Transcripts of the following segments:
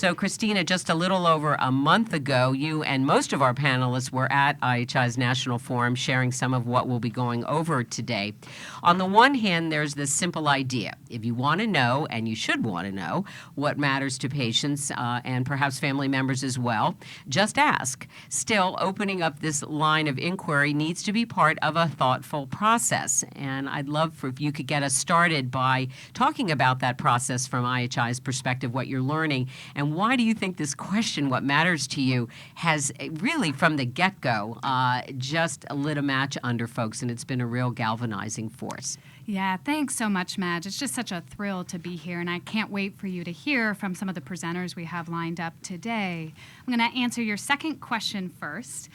So, Christina, just a little over a month ago, you and most of our panelists were at IHI's National Forum sharing some of what we'll be going over today. On the one hand, there's this simple idea. If you want to know, and you should want to know, what matters to patients and perhaps family members as well, just ask. Still, opening up this line of inquiry needs to be part of a thoughtful process. And I'd love if you could get us started by talking about that process from IHI's perspective, what you're learning, and why do you think this question, what matters to you, has really from the get-go just lit a match under folks, and it's been a real galvanizing force. Yeah, thanks so much, Madge. It's just such a thrill to be here, and I can't wait for you to hear from some of the presenters we have lined up today. I'm going to answer your second question first,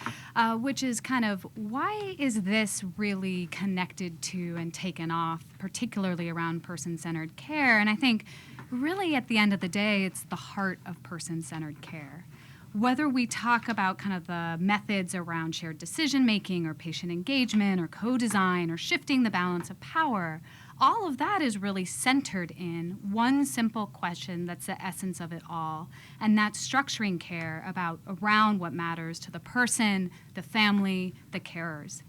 which is kind of why is this really connected to and taken off, particularly around person-centered care? And I think really at the end of the day, it's the heart of person-centered care. Whether we talk about kind of the methods around shared decision-making or patient engagement or co-design or shifting the balance of power, all of that is really centered in one simple question that's the essence of it all, and that's structuring care around what matters to the person, the family, the carers.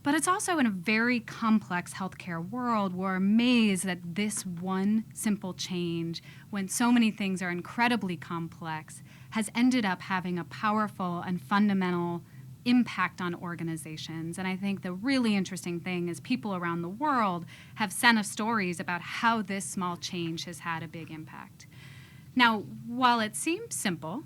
But it's also in a very complex healthcare world, we're amazed that this one simple change, when so many things are incredibly complex, has ended up having a powerful and fundamental impact on organizations. And I think the really interesting thing is people around the world have sent us stories about how this small change has had a big impact. Now, while it seems simple,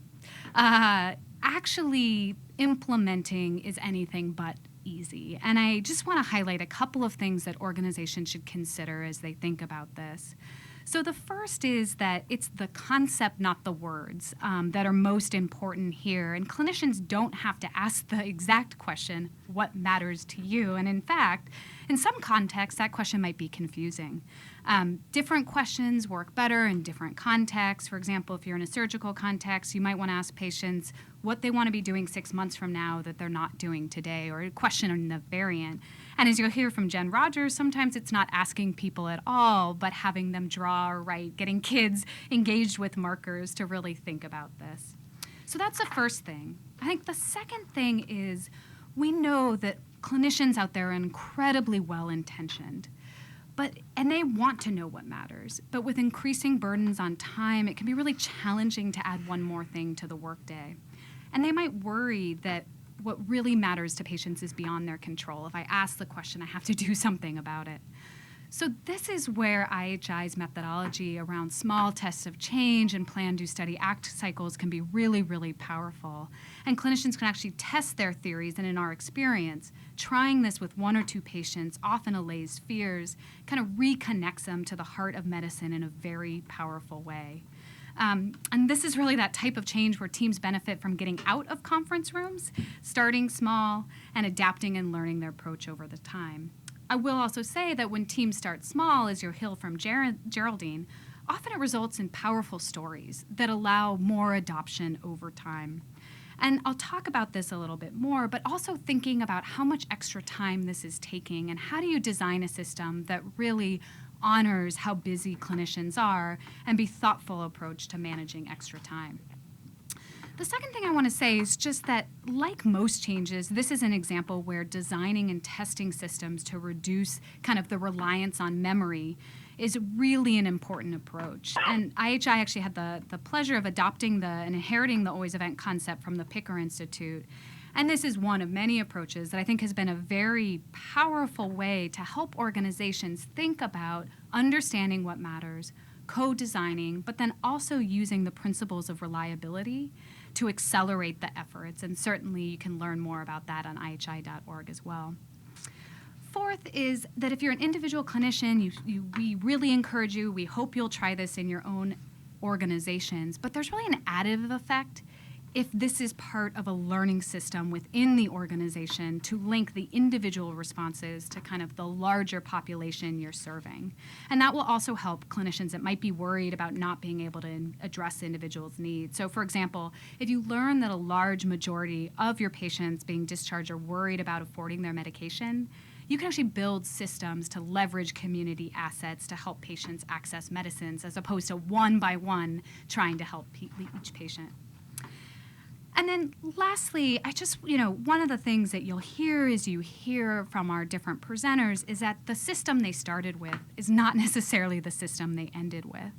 actually implementing is anything but easy. And I just want to highlight a couple of things that organizations should consider as they think about this. So the first is that it's the concept, not the words, that are most important here. And clinicians don't have to ask the exact question, what matters to you? And in fact, in some contexts, that question might be confusing. Different questions work better in different contexts. For example, if you're in a surgical context, you might want to ask patients what they want to be doing 6 months from now that they're not doing today, or a question in the variant. And as you'll hear from Jen Rogers, sometimes it's not asking people at all, but having them draw or write, getting kids engaged with markers to really think about this. So that's the first thing. I think the second thing is we know that clinicians out there are incredibly well-intentioned. And they want to know what matters. But with increasing burdens on time, it can be really challenging to add one more thing to the workday. And they might worry that what really matters to patients is beyond their control. If I ask the question, I have to do something about it. So this is where IHI's methodology around small tests of change and plan, do, study, act cycles can be really, really powerful. And clinicians can actually test their theories, and in our experience, trying this with 1 or 2 patients often allays fears, kind of reconnects them to the heart of medicine in a very powerful way. And this is really that type of change where teams benefit from getting out of conference rooms, starting small, and adapting and learning their approach over the time. I will also say that when teams start small, as you'll hear from Geraldine, often it results in powerful stories that allow more adoption over time. And I'll talk about this a little bit more, but also thinking about how much extra time this is taking and how do you design a system that really honors how busy clinicians are and be thoughtful approach to managing extra time. The second thing I want to say is just that, like most changes, this is an example where designing and testing systems to reduce kind of the reliance on memory is really an important approach. And IHI actually had the pleasure of adopting and inheriting the Always Event concept from the Picker Institute. And this is one of many approaches that I think has been a very powerful way to help organizations think about understanding what matters, co-designing, but then also using the principles of reliability to accelerate the efforts. And certainly you can learn more about that on IHI.org as well. Fourth is that if you're an individual clinician, we really encourage you, we hope you'll try this in your own organizations, but there's really an additive effect if this is part of a learning system within the organization to link the individual responses to kind of the larger population you're serving. And that will also help clinicians that might be worried about not being able to address individuals' needs. So for example, if you learn that a large majority of your patients being discharged are worried about affording their medication, you can actually build systems to leverage community assets to help patients access medicines as opposed to one by one trying to help each patient. And then lastly, one of the things that you'll hear as you hear from our different presenters is that the system they started with is not necessarily the system they ended with.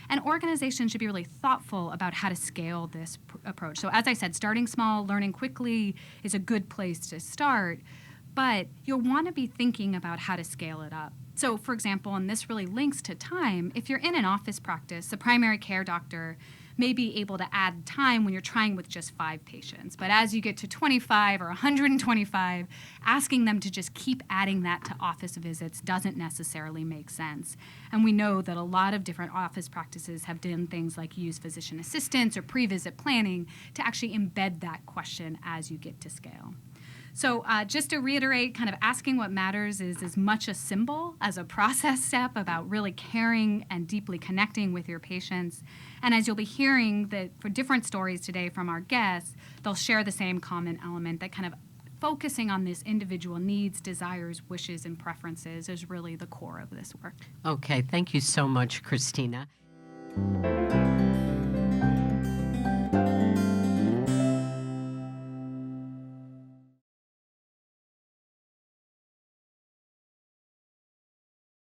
And organizations should be really thoughtful about how to scale this approach. So as I said, starting small, learning quickly is a good place to start, but you'll want to be thinking about how to scale it up. So for example, and this really links to time, if you're in an office practice, the primary care doctor may be able to add time when you're trying with just 5 patients. But as you get to 25 or 125, asking them to just keep adding that to office visits doesn't necessarily make sense. And we know that a lot of different office practices have done things like use physician assistants or pre-visit planning to actually embed that question as you get to scale. So just to reiterate, kind of asking what matters is as much a symbol as a process step about really caring and deeply connecting with your patients. And as you'll be hearing that for different stories today from our guests, they'll share the same common element that kind of focusing on this individual needs, desires, wishes, and preferences is really the core of this work. Okay, thank you so much, Christina.